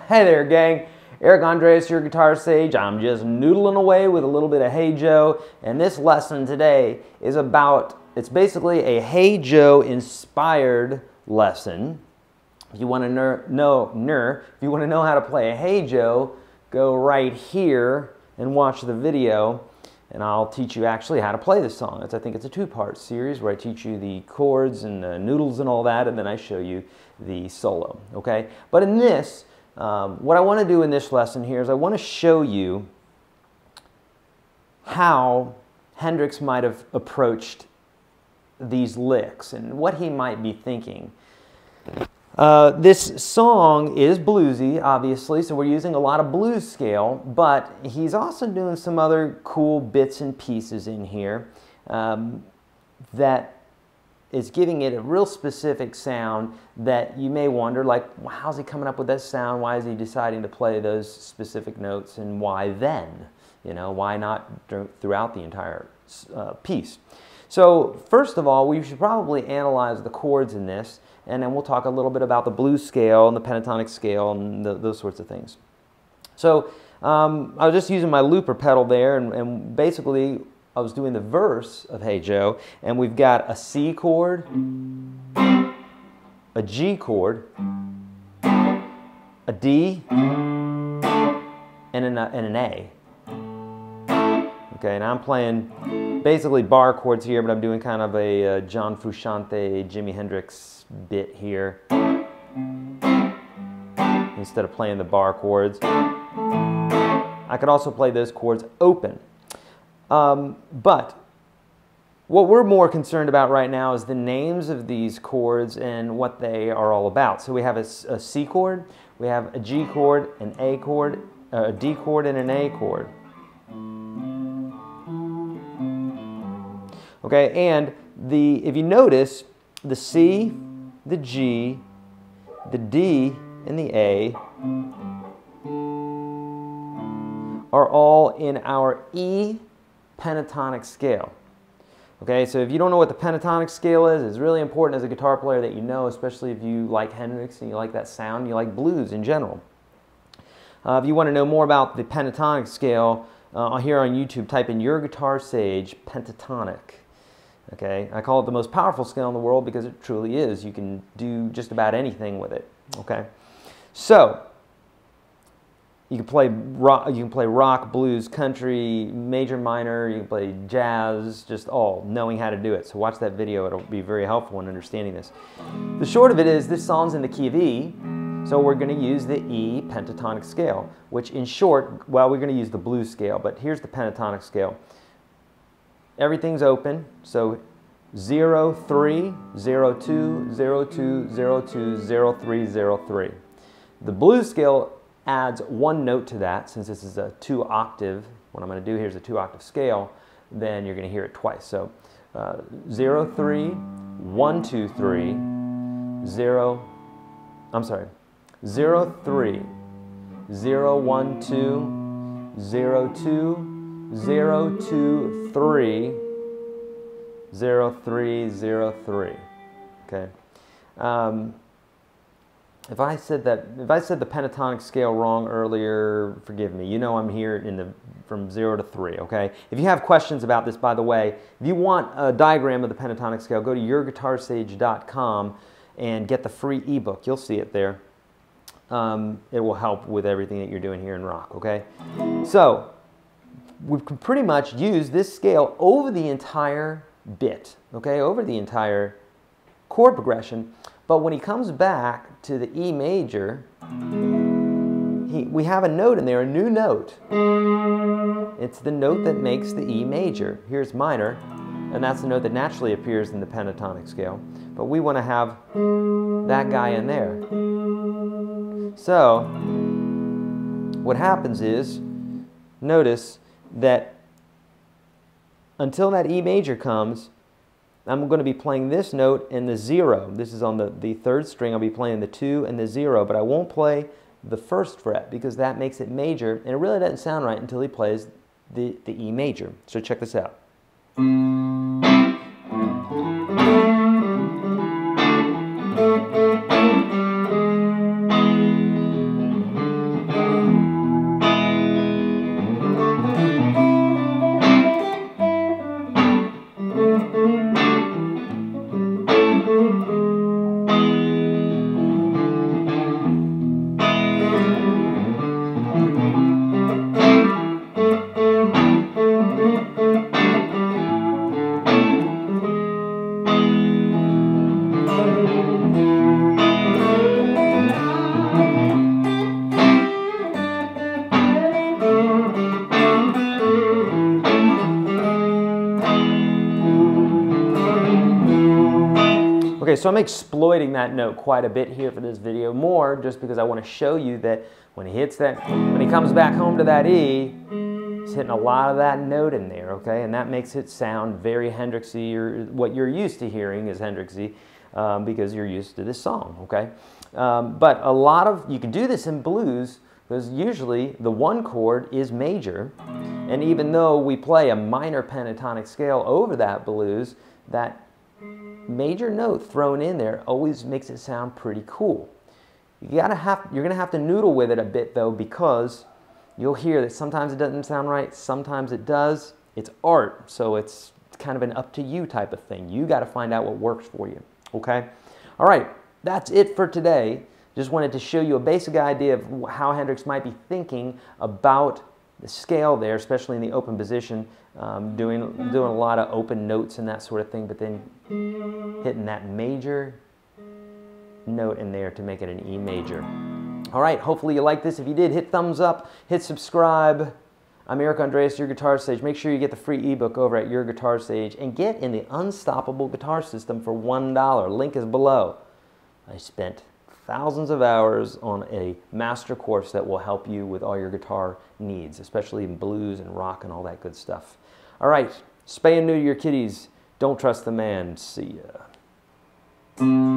Hey there, gang. Eric Andreas, your guitar sage. I'm just noodling away with a little bit of Hey Joe, and this lesson today is about, it's basically a Hey Joe inspired lesson. If you want to know how to play a Hey Joe, go right here and watch the video, and I'll teach you actually how to play this song. I think it's a two-part series where I teach you the chords and the noodles and all that, and then I show you the solo, okay? But in this, what I want to do in this lesson here is I want to show you how Hendrix might have approached these licks and what he might be thinking. This song is bluesy, obviously, so we're using a lot of blues scale, but he's also doing some other cool bits and pieces in here that is giving it a real specific sound that you may wonder, like, how's he coming up with that sound? Why is he deciding to play those specific notes, and why then? You know, why not throughout the entire piece? So first of all, we should probably analyze the chords in this, and then we'll talk a little bit about the blues scale and the pentatonic scale and those sorts of things. So I was just using my looper pedal there, and basically I was doing the verse of Hey Joe, and we've got a C chord, a G chord, a D, and an A. Okay, and I'm playing basically bar chords here, but I'm doing kind of a John Frusciante, Jimi Hendrix bit here instead of playing the bar chords. I could also play those chords open. But what we're more concerned about right now is the names of these chords and what they are all about. So we have a C chord, we have a G chord, an A chord, a D chord, and an A chord. Okay, and if you notice, the C, the G, the D, and the A are all in our E pentatonic scale. Okay, so if you don't know what the pentatonic scale is, it's really important as a guitar player that you know, especially if you like Hendrix and you like that sound, and you like blues in general. If you want to know more about the pentatonic scale, here on YouTube, type in YourGuitarSage Pentatonic. Okay, I call it the most powerful scale in the world because it truly is. You can do just about anything with it. Okay, so you can play rock, blues, country, major, minor. You can play jazz, just all knowing how to do it. So watch that video; it'll be very helpful in understanding this. The short of it is, this song's in the key of E, so we're going to use the E pentatonic scale, which in short, well, we're going to use the blues scale, but here's the pentatonic scale. Everything's open, so 0, 3, 0, 2, 0, 2, 0, 2, 0, 3, 0, 3. The blues scale adds one note to that. Since this is a 2-octave, what I'm going to do here is a 2-octave scale, then you're going to hear it twice. So 0, 3, 1, 2, 3, 0, I'm sorry, 0, 3, 0, 1, 2, 0, 2, 0, 2, 3, 0, 3, 0, 3. Okay. if I said the pentatonic scale wrong earlier, forgive me. You know I'm here from 0 to 3, okay? If you have questions about this, by the way, if you want a diagram of the pentatonic scale, go to YourGuitarSage.com and get the free ebook. You'll see it there. It will help with everything that you're doing here in rock, okay? So, we can pretty much use this scale over the entire bit, okay? Over the entire chord progression. But when he comes back to the E major, we have a note in there, a new note. It's the note that makes the E major. Here's minor, and that's the note that naturally appears in the pentatonic scale. But we want to have that guy in there. So, what happens is, notice that until that E major comes, I'm going to be playing this note and the 0. This is on the 3rd string. I'll be playing the 2 and the 0, but I won't play the 1st fret because that makes it major, and it really doesn't sound right until he plays the E major. So check this out. Okay, so I'm exploiting that note quite a bit here for this video, more just because I want to show you that when he comes back home to that E, he's hitting a lot of that note in there, okay? And that makes it sound very Hendrixy, or what you're used to hearing is Hendrixy, because you're used to this song, okay? But you can do this in blues, because usually the 1 chord is major, and even though we play a minor pentatonic scale over that blues, that major note thrown in there always makes it sound pretty cool. You're going to have to noodle with it a bit though, because you'll hear that sometimes it doesn't sound right, sometimes it does. It's art, so it's kind of an up to you type of thing. You got to find out what works for you, okay? All right, that's it for today. Just wanted to show you a basic idea of how Hendrix might be thinking about the scale there, especially in the open position, doing a lot of open notes and that sort of thing, but then hitting that major note in there to make it an E major. All right, hopefully you like this. If you did, hit thumbs up, hit subscribe. I'm Eric Andreas, Your Guitar Sage. Make sure you get the free ebook over at YourGuitarSage and get in the Unstoppable Guitar System for $1. Link is below. I spent thousands of hours on a master course that will help you with all your guitar needs, especially in blues and rock and all that good stuff. All right, spay and neuter your kitties. Don't trust the man. See ya.